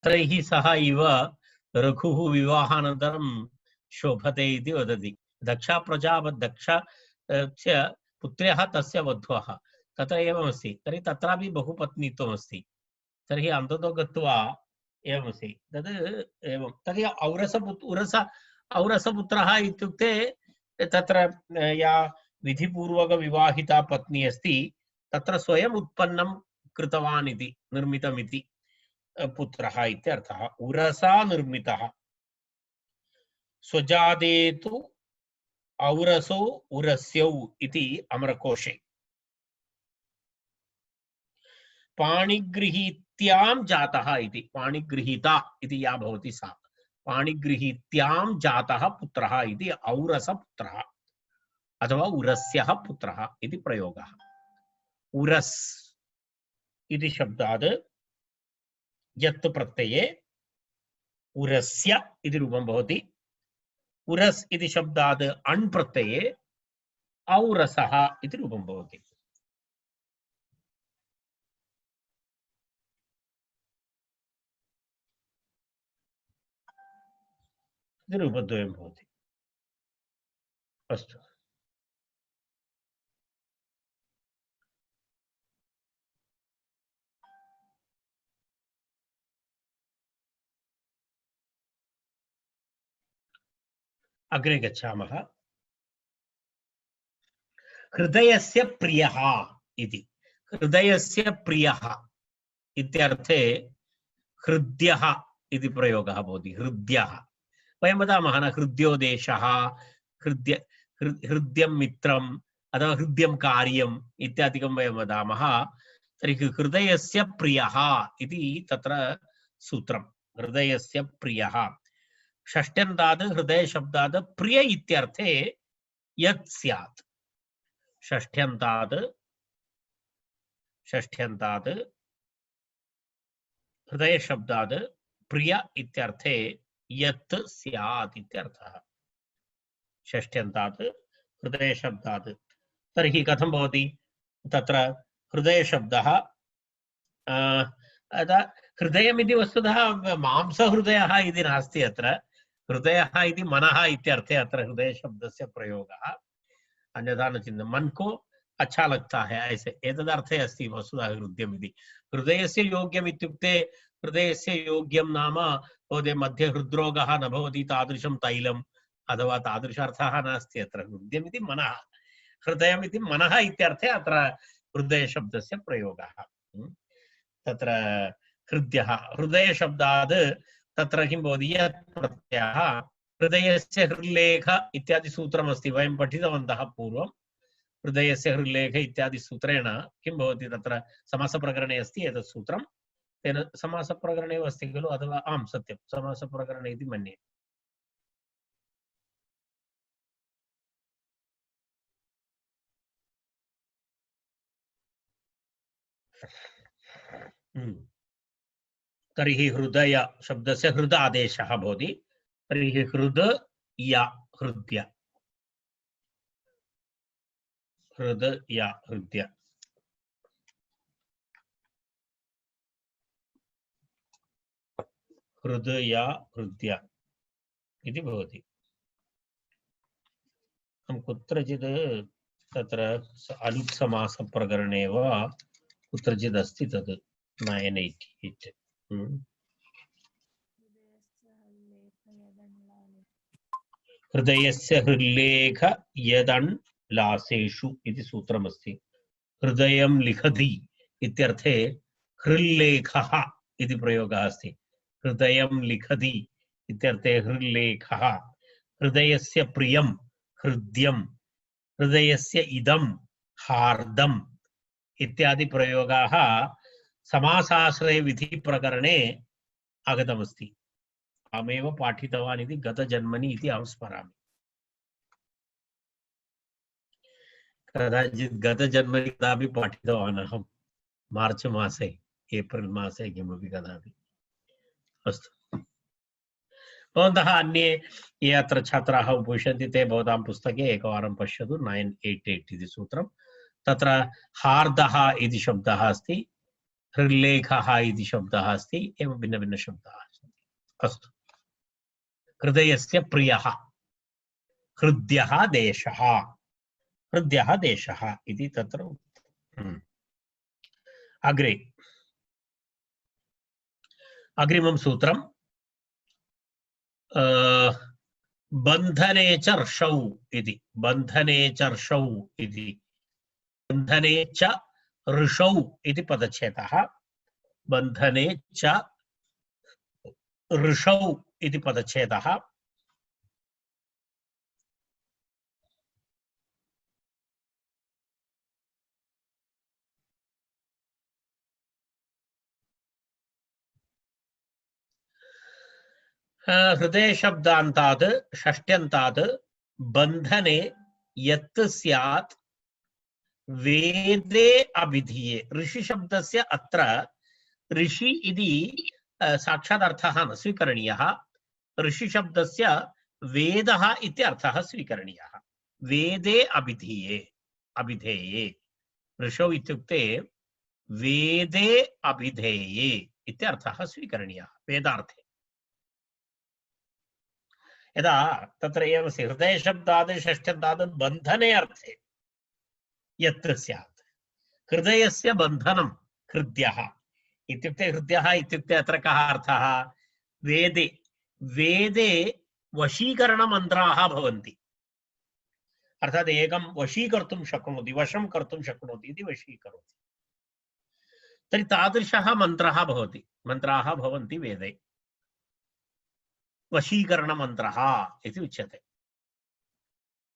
तैः सह इव रघुः विवाहानन्तरं शोभते इति वदति। दक्षा दक्षस्य पुत्र्यः तस्य वध्वः तत्र एवमस्ति। तर्हि तत्रापि बहुपत्नीत्वमस्ति। तर्हि अन्ततो गत्वा एवमस्ति। तद् एवं तर्हि औरसपुत्रः इत्युक्ते तत्र या विधिपूर्वकविवाहिता पत्नी अस्ति तत्र स्वयम् उत्पन्नं कृतवान् इति निर्मितमिति पुत्रः इत्यर्थः। उरसा निर्मितः। स्वजाते तु औरसो उरस्यौ इति अमरकोशे। पाणिगृहीत्यां जातः इति, पाणिगृहीता इति या भवति सा, पाणिगृहीत्यां जातः पुत्रः इति औरसपुत्रः अथवा उरस्यः पुत्रः इति प्रयोगः। उरस् इति शब्दात् यत् प्रत्यये उरस्य इति रूपं भवति। उरस् इति शब्दात् अण् प्रत्यये औरसः इति रूपं भवति। इति रूपद्वयं भवति। अस्तु। अग्रे गच्छामः। हृदयस्य प्रियः इति। हृदयस्य प्रियः इत्यर्थे हृद्यः इति प्रयोगः भवति। हृद्यः वयं वदामः न, हृद्योदेशः, हृद्यं मित्रम् अथवा हृद्यं कार्यम् इत्यादिकं वयं वदामः। तर्हि हृदयस्य प्रियः इति तत्र सूत्रं। हृदयस्य प्रियः षष्ट्यन्तात् हृदय शब्दात् प्रिय इत्यर्थे यत् स्यात्। षष्ट्यन्तात् हृदय शब्दात् प्रिय इत्यर्थे यत् स्यात् इत्यर्थः। षष्ट्यन्तात् हृदय शब्दात्। तर्हि कथं भवति तत्र हृदय शब्दः? हृदयमिति वस्तुतः मांसहृदयः इति नास्ति। अत्र हृदयः इति मनः इत्यर्थे अत्र हृदय शब्दस्य प्रयोगः। अन्यथा न चिन्ता। मन को अच्छा लगता है ऐसे एतदर्थे अस्ति वस्तुतः हृदयम् इति। हृदयस्य योग्यम् इत्युक्ते हृदयस्य योग्यं नाम भवते मध्ये हृद्रोगः न भवति तादृशं तैलम् अथवा तादृशार्थः नास्ति। अत्र हृदयम् इति मनः, हृदयम् इति मनः इत्यर्थे अत्र हृदय शब्दस्य प्रयोगः। तत्र हृद्यः हृदय शब्दात् तत्र किं भवति यत् प्रत्ययः हृदयस्य हृल्लेख इत्यादि सूत्रमस्ति, वयं पठितवन्तः पूर्वं। हृदयस्य हृल्लेख इत्यादि सूत्रेण किं भवति तत्र समासप्रकरणे अस्ति एतत् सूत्रं। तेन समासप्रकरणे एव अस्ति खलु, अथवा आं सत्यं समासप्रकरणे इति मन्ये। तर्हि हृदय शब्दस्य हृद आदेशः भवति। तर्हि हृद या हृद्य, हृद या हृद्य, हृद या हृद्य इति भवति। हम कुत्रचित् तत्र अलुप् समासप्रकरणे वा कुत्रचित् अस्ति तत् 988। हृदयस्य हृल्लेख यदन् लासेषु इति सूत्रमस्ति। हृदयं लिखति इत्यर्थे हृल्लेखः इति प्रयोगः अस्ति। हृदयं लिखति इत्यर्थे हृल्लेखः। हृदयस्य प्रियं हृद्यं, हृदयस्य इदं हार्दम् इत्यादि प्रयोगाः समासाश्रय विधि प्रकरणे आगतमस्ति। अहमेव पाठितवान् इति गतजन्मनि इति अहं स्मरामि। कदाचित् गतजन्मनि कदापि पाठितवान् अहं, मार्च मासे एप्रिल् मासे किमपि कदापि। अस्तु, भवन्तः अन्ये ये अत्र छात्राः उपविशन्ति ते भवतां पुस्तके एकवारं पश्यतु। 988 इति सूत्रं। तत्र हार्दः इति शब्दः अस्ति। हृल्लेखः इति शब्दः अस्ति, एवं भिन्नभिन्नशब्दाः सन्ति। अस्तु, हृदयस्य प्रियः, हृद्यः देशः, हृद्यः देशः इति तत्र उक्तम्। अग्रे अग्रिमं सूत्रं बन्धने च ऋषौ इति, बन्धने च ऋषौ इति, बन्धने च ऋषौ इति पदच्छेदः, बन्धने च ऋषौ इति पदच्छेदः। हृदय शब्दान्तात् षष्ट्यन्तात् बन्धने यत् स्यात् वेदे अभिधीये। ऋषि शब्दस्य अत्र ऋषि इति साक्षात् अर्थः न स्वीकरणीयः, ऋषि शब्दस्य वेदः इति अर्थः स्वीकरणीयः। वेदे अभिधीये, अभिधेये, ऋषौ इत्युक्ते वेदे अभिधेये इति अर्थः स्वीकरणीयः वेदार्थे। यदा तत्र एव हृदय शब्दात् षष्ट्यन्तात् बन्धने अर्थे यत् स्यात्, हृदयस्य बन्धनं हृद्यः इत्युक्ते, हृद्यः इत्युक्ते अत्र कः अर्थः? वेदे, वेदे वशीकरणमन्त्राः भवन्ति, अर्थात् एकं वशीकर्तुं शक्नोति, वशं कर्तुं शक्नोति इति वशीकरोति। तर्हि तादृशः मन्त्रः भवति, मन्त्राः भवन्ति वेदे, वशीकरणमन्त्रः इति उच्यते।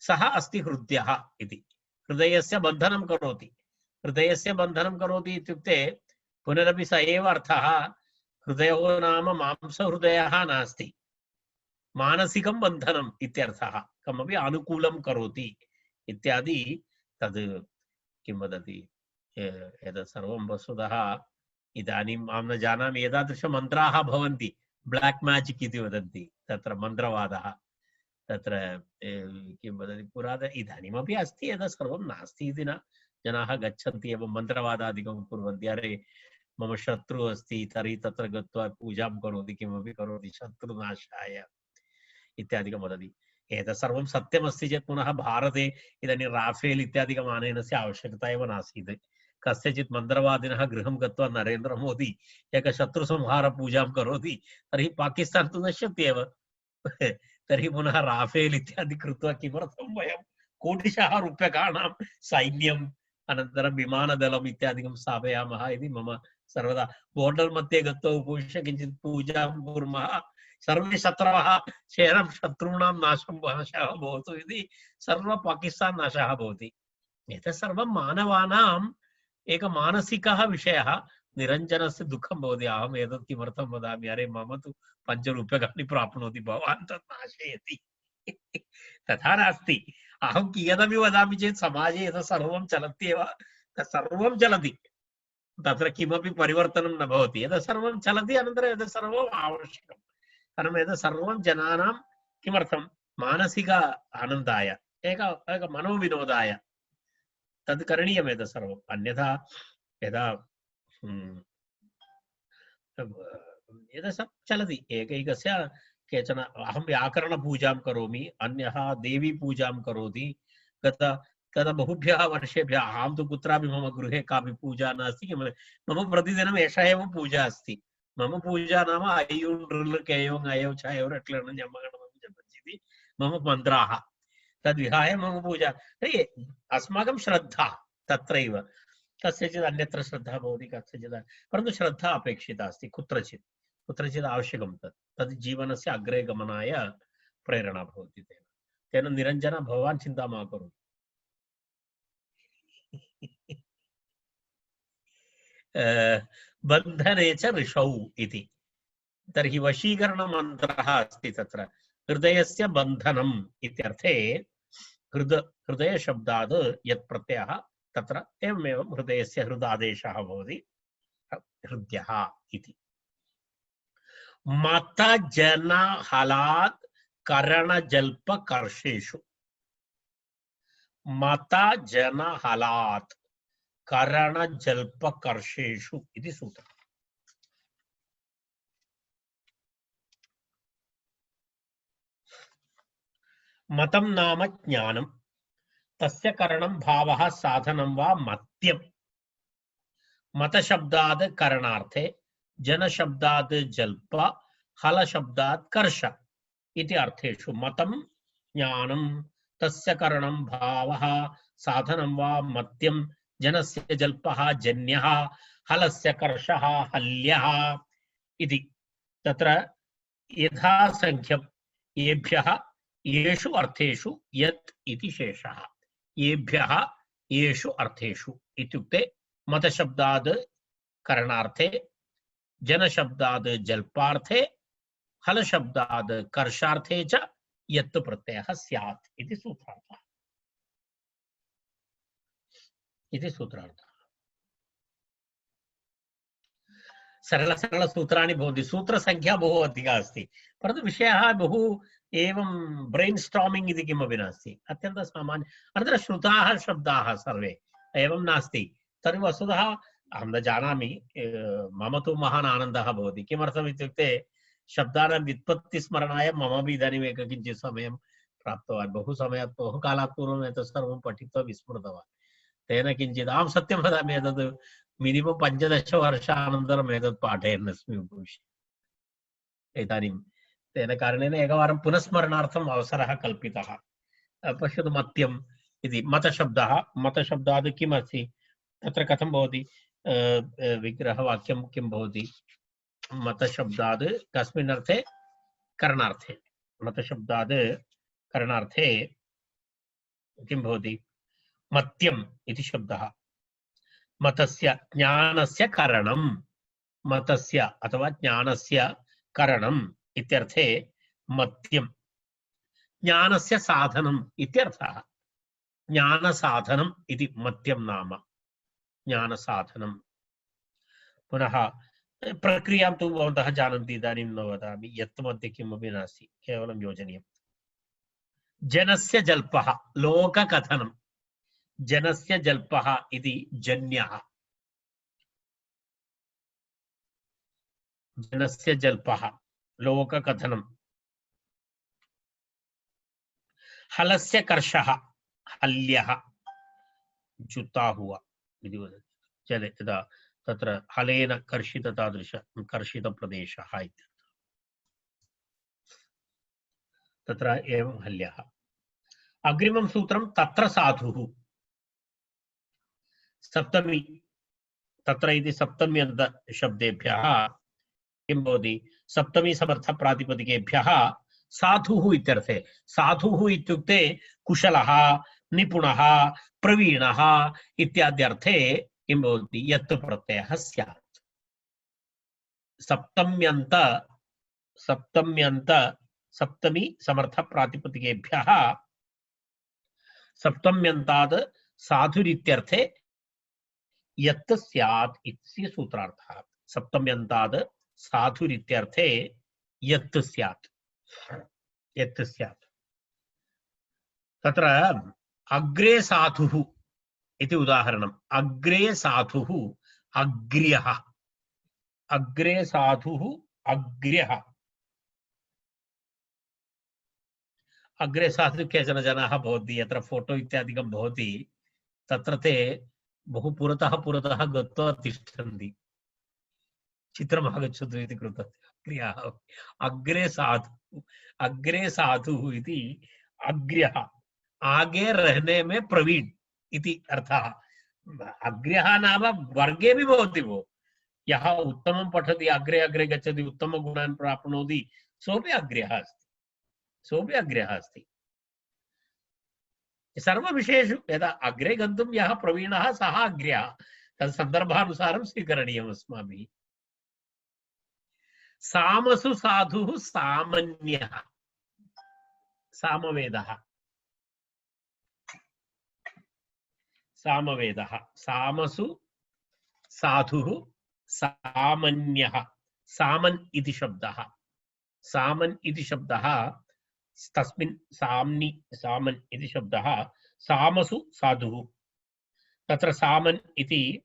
सः अस्ति हृद्यः इति, हृदयस्य बन्धनं करोति। हृदयस्य बन्धनं करोति इत्युक्ते पुनरपि स एव अर्थः, हृदयो नाम मांसहृदयः नास्ति, मानसिकं बन्धनम् इत्यर्थः, कमपि अनुकूलं करोति इत्यादि। तद् किं वदति, एतत् सर्वं वस्तुतः इदानीम् अहं न जानामि, एतादृशमन्त्राः भवन्ति, ब्लाक् म्याजिक् इति वदन्ति, तत्र मन्त्रवादः, तत्र किं वदति पुरातन, इदानीमपि अस्ति, एतत् सर्वं नास्ति इति न, जनाः गच्छन्ति एवं मन्त्रवादादिकं कुर्वन्ति। अरे मम शत्रुः अस्ति, तर्हि तत्र गत्वा पूजां करोति, किमपि करोति शत्रुनाशाय इत्यादिकं वदति। एतत् सर्वं सत्यमस्ति चेत् पुनः भारते इदानीं राफेल् इत्यादिकम् आनयनस्य आवश्यकता एव नासीत्। कस्यचित् मन्त्रवादिनः गृहं गत्वा नरेन्द्रमोदी एकशत्रुसंहारपूजां करोति, तर्हि पाकिस्तान् तु नश्यति एव। तर्हि पुनः राफेल् इत्यादि कृत्वा किमर्थं वयं कोटिशः रूप्यकाणां सैन्यम् अनन्तरं विमानदलम् इत्यादिकं स्थापयामः इति मम सर्वदा, बोर्डर् मध्ये गत्वा उपविश्य किञ्चित् पूजां कुर्मः, सर्वे शत्रवः शेरं शत्रूणां नाशः भवतु इति, सर्व पाकिस्तान् नाशः भवति। एतत् सर्वं मानवानाम् एक मानसिकः विषयः। निरञ्जनस्य दुःखं भवति, अहम् एतत् किमर्थं वदामि, अरे मम तु 5 रूप्यकाणि प्राप्नोति, भवान् तत् नाशयति। तथा नास्ति, अहं कियदपि वदामि चेत् समाजे एतत् सर्वं चलत्येव, तत् सर्वं चलति, तत्र किमपि परिवर्तनं न भवति, एतत् सर्वं चलति। अनन्तरम् एतत् सर्वम् आवश्यकं, कारणम् एतत् सर्वं जनानां किमर्थं मानसिक आनन्दाय, एक मनोविनोदाय तद् करणीयम् एतत् सर्वम्। अन्यथा यदा एतत् चलति, एकैकस्य केचन, अहं व्याकरणपूजां करोमि, अन्यः देवीपूजां करोति, गत बहुभ्यः वर्षेभ्यः अहं तु कुत्रापि मम गृहे कापि पूजा नास्ति, मम प्रतिदिनम् एषा एव पूजा अस्ति। मम पूजा नाम अय्युं ऋल् केयों अयौ छायौ रट्लणं जपति मम मन्त्राः, तद्विहाय मम पूजा। तर्हि अस्माकं श्रद्धा तत्रैव, कस्यचित् अन्यत्र श्रद्धा भवति, कस्यचित्, परन्तु श्रद्धा अपेक्षिता अस्ति, कुत्रचित् कुत्रचित् आवश्यकं, तद् जीवनस्य अग्रे गमनाय प्रेरणा भवति। तेन निरञ्जन भवान् चिन्ता मा करोतु। बन्धने च ऋषौ इति, तर्हि वशीकरणमन्त्रः अस्ति तत्र, हृदयस्य बन्धनम् इत्यर्थे हृदयशब्दात् यत् प्रत्ययः तत्र एवमेव हृदयस्य हृदादेशः भवति, हृद्यः इति। मत जन हलात् करणजल्पकर्षेषु, मत जन हलात्, करणजल्पकर्षेषु इति सूत्रम्। मतं नाम ज्ञानं, तस्य करणं भावः साधनं वा मत्यम्। मतशब्दात् करणार्थे, जनशब्दात् जल्प, हलशब्दात् कर्ष इति अर्थेषु मतं ज्ञानं तस्य करणं भावः साधनं वा मत्यं, जनस्य जल्पः जन्यः, हलस्य कर्षः हल्यः इति। तत्र यथासंख्यं येभ्यः येषु अर्थेषु यत् इति शेषः। येभ्यः येषु अर्थेषु इत्युक्ते मतशब्दात् करणार्थे, जनशब्दात् जल्पार्थे, हलशब्दात् कर्षार्थे च यत् प्रत्ययः स्यात् इति सूत्रार्थः। सरल सरल सूत्राणि भवन्ति। सूत्रसंख्या बहु अधिका अस्ति, परन्तु विषयः बहु एवं ब्रेन् स्टार्मिङ्ग् इति किमपि नास्ति, अत्यन्तं सामान्य। अनन्तरं श्रुताः शब्दाः सर्वे एवं नास्ति। तर्हि वस्तुतः अहं न जानामि, मम तु महान् आनन्दः भवति। किमर्थम् इत्युक्ते शब्दानां व्युत्पत्तिस्मरणाय ममापि इदानीम् एक किञ्चित् समयं प्राप्तवान्। बहु कालात् पूर्वम् एतत् सर्वं पठित्वा विस्मृतवान्। तेन किञ्चित् अहं सत्यं वदामि, एतत् मिनिमम् 15 वर्षानन्तरम् एतत् पाठयन् अस्मि उपविश्य। इदानीं तेन कारणेन एकवारं पुनस्मरणार्थम् अवसरः कल्पितः। पश्यतु, मत्यम् इति मतशब्दः। मतशब्दात् किम् अस्ति? तत्र कथं भवति विग्रहवाक्यं किं भवति? मतशब्दात् कस्मिन् अर्थे? करणार्थे। मतशब्दात् करणार्थे किं भवति? मत्यम् इति शब्दः। मतस्य ज्ञानस्य करणं, मतस्य अथवा ज्ञानस्य करणम् इत्यर्थे मत्यम्। ज्ञानस्य साधनम् इत्यर्थः। ज्ञानसाधनम् इति मत्यं नाम, ज्ञानसाधनम्। पुनः प्रक्रियां तु भवन्तः जानन्ति, इदानीं न वदामि। यत् मध्ये किमपि नास्ति, केवलं योजनीयम्। जनस्य जल्पः, लोककथनं। जनस्य जल्पः इति जन्यः। जनस्य जल्पः, लोककथनं। हलस्य कर्षः, हल्यः, जुता हुआ इति वदति। जले यदा तत्र हलेन कर्षित तादृश कर्षितप्रदेशः इत्यर्थः। तत्र एवं हल्यः। अग्रिमं सूत्रं तत्र साधुः। सप्तमी, तत्र इति सप्तम्यन्त शब्देभ्यः किं भवति? सप्तमी समर्थ प्रातिपदिकेभ्यः साधुः इत्यर्थे। साधुः इत्युक्ते कुशलः, निपुणः, प्रवीणः इत्याद्यर्थे किं भवति? यत् प्रत्ययः स्यात्। सप्तम्यन्त सप्तमी समर्थ प्रातिपदिकेभ्यः सप्तम्यन्तात् साधुरित्यर्थे यत् स्यात् इति सूत्रार्थः। सप्तम्यन्तात् साधुरित्यर्थे यत् स्यात्, यत् स्यात्। तत्र अग्रे साधुः इति उदाहरणम्। अग्रे साधुः, अग्र्यः। अग्रे साधुः, अग्र्यः। अग्रे साधुः केचन जनाः भवन्ति, यत्र फोटो इत्यादिकं भवति तत्र ते बहु पुरतः गत्वा तिष्ठन्ति, चित्रम् आगच्छतु इति कृत्वा। अग्र्यः, अग्रे साधु, अग्रे साधुः इति अग्र्यः, आगे रहने में प्रवीण इति अर्थः। अग्र्यः नाम वर्गे भी भवति भो। यः उत्तमं पठति, अग्रे अग्रे गच्छति, उत्तमगुणान् प्राप्नोति, सोऽपि अग्र्यः अस्ति, सोऽपि अग्र्यः अस्ति। सर्वविषयेषु यदा अग्रे गन्तुं यः प्रवीणः सः अग्र्यः। तत् सन्दर्भानुसारं स्वीकरणीयम् अस्माभिः। सामसु साधुः सामान्यः, सामवेदः। सामवेदः, सामसु साधुः सामान्यः। सामन् इति शब्दः, सामन् इति शब्दः तस्मिन् साम्नि, सामन् इति शब्दः सामसु साधुः। तत्र सामन् इति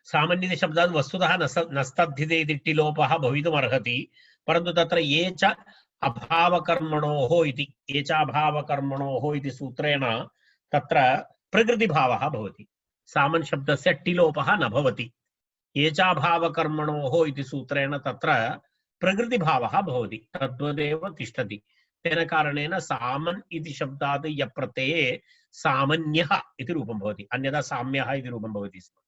सामान्य शब्दात् वस्तुतः नस्तद्धिते इति टिलोपः भवितुमर्हति, परन्तु तत्र ये च अभावकर्मणोः इति ये च अभावकर्मणोः इति सूत्रेण तत्र प्रकृतिभावः भवति। सामन् शब्दस्य टिलोपः न भवति। ये च अभावकर्मणोः इति सूत्रेण तत्र प्रकृतिभावः भवति, तद्वदेव तिष्ठति। तेन कारणेन सामन् इति शब्दात् यप्रत्यये सामान्यः इति रूपं भवति, अन्यथा साम्यः इति रूपं भवति स्म।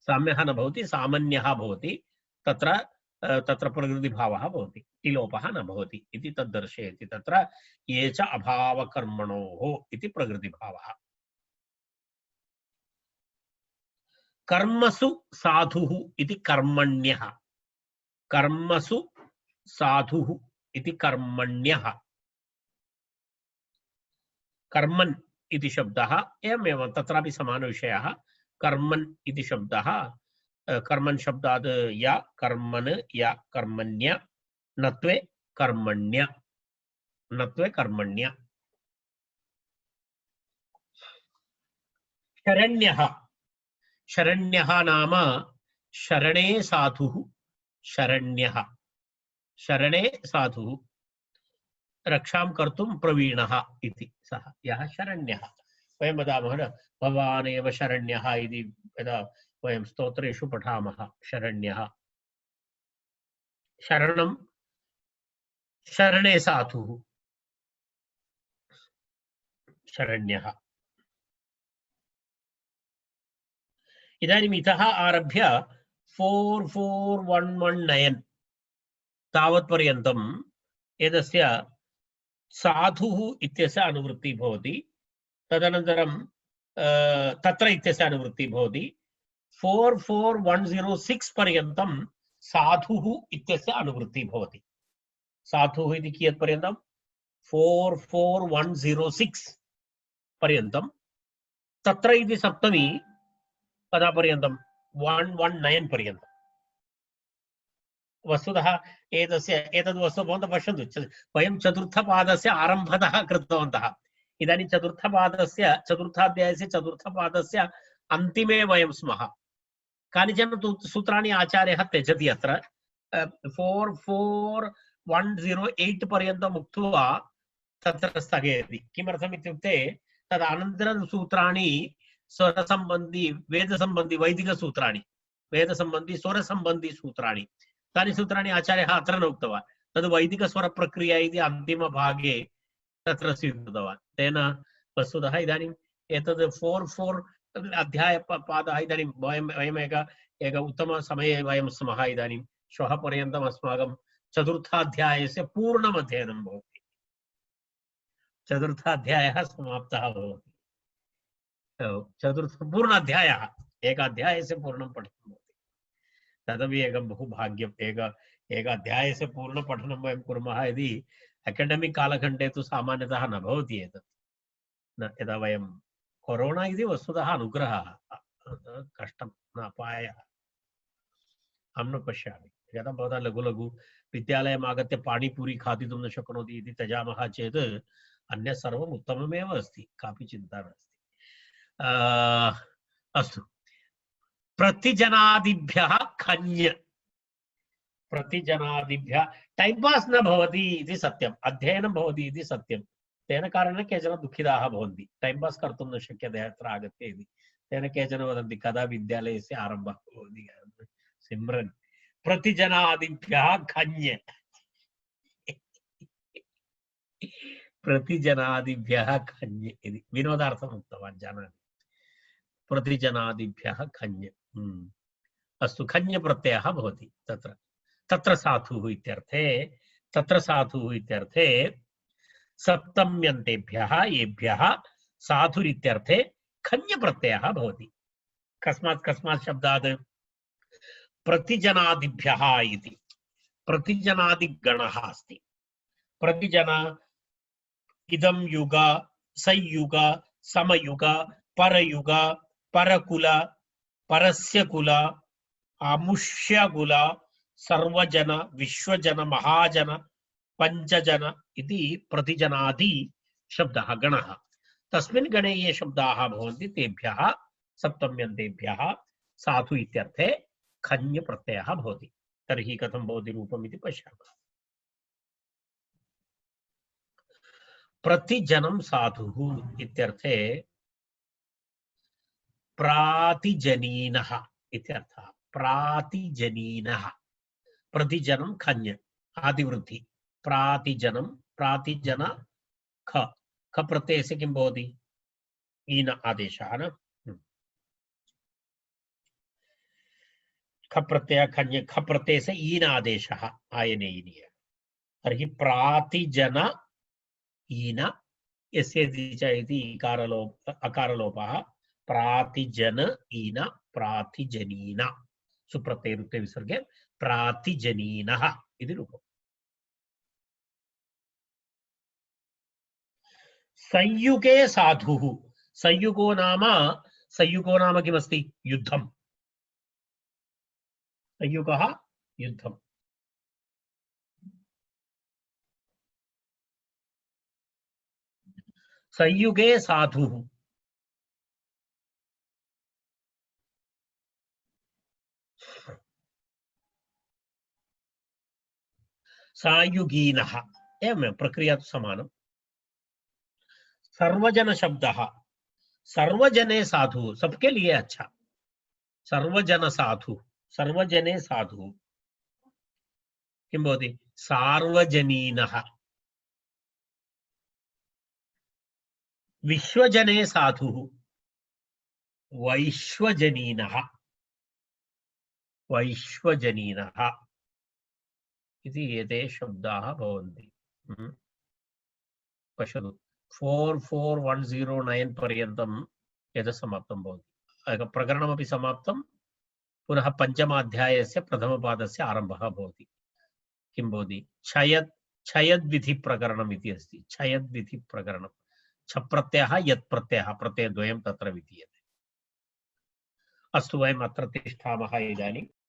साम्यः न भवति, सामान्यः भवति, तत्र तत्र प्रकृतिभावः भवति, टिलोपः न भवति इति तद् दर्शयति। तत्र ये च अभावकर्मणोः इति प्रकृतिभावः। कर्मसु साधुः इति कर्मण्यः, कर्मसु साधुः इति कर्मण्यः। कर्मन् इति शब्दः एवमेव तत्रापि समानविषयः। कर्मन् इति शब्दः कर्मन् शब्दात् या कर्मन् या कर्मण्य नत्वे कर्मण्य, नत्वे कर्मण्य। शरण्यः, शरण्यः नाम शरणे साधुः, शरण्यः शरणे साधुः, रक्षां कर्तुं प्रवीणः इति सः यः शरण्यः। वयं वदामः न भवान् एव शरण्यः इति यदा वयं स्तोत्रेषु पठामः। शरण्यः, शरणं शरणे साधुः, शरण्यः। इदानीम् इतः आरभ्य 44119 तावत्पर्यन्तं एतस्य साधुः इत्यस्य अनुवृत्तिः भवति। तदनन्तरं तत्र इत्यस्य अनुवृत्तिः भवति। 44106 पर्यन्तं साधुः इत्यस्य अनुवृत्तिः भवति। साधुः इति कियत् पर्यन्तं 44106 पर्यन्तं। तत्र इति सप्तमी कदा पर्यन्तं 119 पर्यन्तं। वस्तुतः एतद् वस्तु भवन्तः पश्यन्तु, वयं चतुर्थपादस्य आरम्भतः कृतवन्तः। इदानीं चतुर्थाध्यायस्य चतुर्थपादस्य अन्तिमे वयं स्मः। कानिचन सूत्राणि आचार्यः त्यजति अत्र। 44108 पर्यन्तम् उक्त्वा तत्र स्थगयति। किमर्थम् इत्युक्ते तद् अनन्तरं सूत्राणि स्वरसम्बन्धी वेदसम्बन्धी वैदिकसूत्राणि, वेदसम्बन्धी स्वरसम्बन्धी सूत्राणि, तानि सूत्राणि आचार्यः अत्र न उक्तवान्। तद् वैदिकस्वरप्रक्रिया इति अन्तिमभागे तत्र स्वीकृतवान्। तेन वस्तुतः इदानीम् एतद् 44 अध्यायपादः इदानीं वयम् एक उत्तमसमये वयं स्मः। इदानीं श्वः पर्यन्तम् अस्माकं चतुर्थाध्यायस्य पूर्णम् अध्ययनं भवति। चतुर्थाध्यायः समाप्तः भवति। पूर्ण अध्यायः, एक अध्यायस्य पूर्णं पठनं भवति। तदपि एकं बहु भाग्यम्। एक अध्यायस्य पूर्णपठनं वयं कुर्मः यदि अकाडेमिक् कालखण्डे तु सामान्यतः न भवति एतत्। यदा वयं कोरोना इति वस्तुतः अनुग्रहः, कष्टं न अपायः। अहं न पश्यामि। यदा भवता लघु लघु विद्यालयम् आगत्य पाणिपूरी खादितुं न शक्नोति इति त्यजामः चेत् अन्यत् सर्वम् उत्तममेव अस्ति, कापि चिन्ता नास्ति। अस्तु, प्रतिजनादिभ्यः खञ्, प्रतिजनादिभ्यः टैम् पास् न भवति इति सत्यम्, अध्ययनं भवति इति सत्यं। तेन कारणेन केचन दुःखिताः भवन्ति, टैम् पास् कर्तुं न शक्यते अत्र आगत्य इति। तेन केचन वदन्ति कदा विद्यालयस्य आरम्भः भवति। सिम्रन्, प्रतिजनादिभ्यः खञ्, प्रतिजनादिभ्यः खञ् इति विनोदार्थम् उक्तवान्, जानामि। प्रतिजनादिभ्यः खञ्। अस्तु, खञ् प्रत्ययः भवति तत्र। तत्र साधुः इत्यर्थे, तत्र साधुः इत्यर्थे सप्तम्यन्तेभ्यः येभ्यः साधुरित्यर्थे खञ् प्रत्ययः भवति। कस्मात् शब्दात्? प्रतिजनादिभ्यः इति प्रतिजनादिगणः अस्ति। प्रतिजन इदं युग, संयुग, समयुग, परयुग, परकुल, परस्य कुल, अमुष्यकुल, सर्वजन, विश्वजन, महाजन, पंचजन इति प्रतिजनादि शब्दः गणः। तस्मिन् गणे ये शब्दाः भवन्ति तेभ्यः सप्तम्यन्तेभ्यः साधु इत्यर्थे खञ् प्रत्ययः भवति। तर्हि कथं भवति रूपम् इति पश्यामः। प्रतिजनं साधुः इत्यर्थे प्रातिजनीनः इत्यर्थः। प्रातिजनीनः, प्रतिजनं खञ् आदिवृद्धि, प्रातिजनं, प्रातिजन ख, ख प्रत्यय से किं भवति? ईन आदेशः न। ख प्रत्यय खञ्, ख प्रत्यय से ईन आदेशः आयनेयीनीय। तर्हि प्रातिजन ईन यस्य च इति इकारलोप अकारलोपः प्रातिजन ईन प्रातिजनीन सुप्रत्यय रुक्ते विसर्गे प्रातिजनीनः इति रूपम्। संयुगे साधुः, संयुगो नाम किमस्ति? युद्धम्। संयुगः युद्धम्। संयुगे साधुः, सायुगीनः, एवं प्रक्रिया तो समानम्। सर्वजन शब्दः, सर्वजने साधु, सबके लिए अच्छा। सर्वजन साधु, सर्वजने साधु किं भवति? सार्वजनीनः। विश्वजने साधुः वैश्वजनीनः, वैश्वजनीनः इति एते शब्दाः भवन्ति। पश्यतु 44109 पर्यन्तं एतत् समाप्तं भवति। प्रकरणमपि समाप्तं, पुनः पञ्चमाध्यायस्य प्रथमपादस्य आरम्भः भवति। किं भवति? छयद्विधि प्रकरणम् इति अस्ति। छयद्विधि प्रकरणं, छ प्रत्ययः यत् प्रत्ययः, प्रत्ययद्वयं तत्र विधीयते। अस्तु, वयम् अत्र तिष्ठामः इदानीं।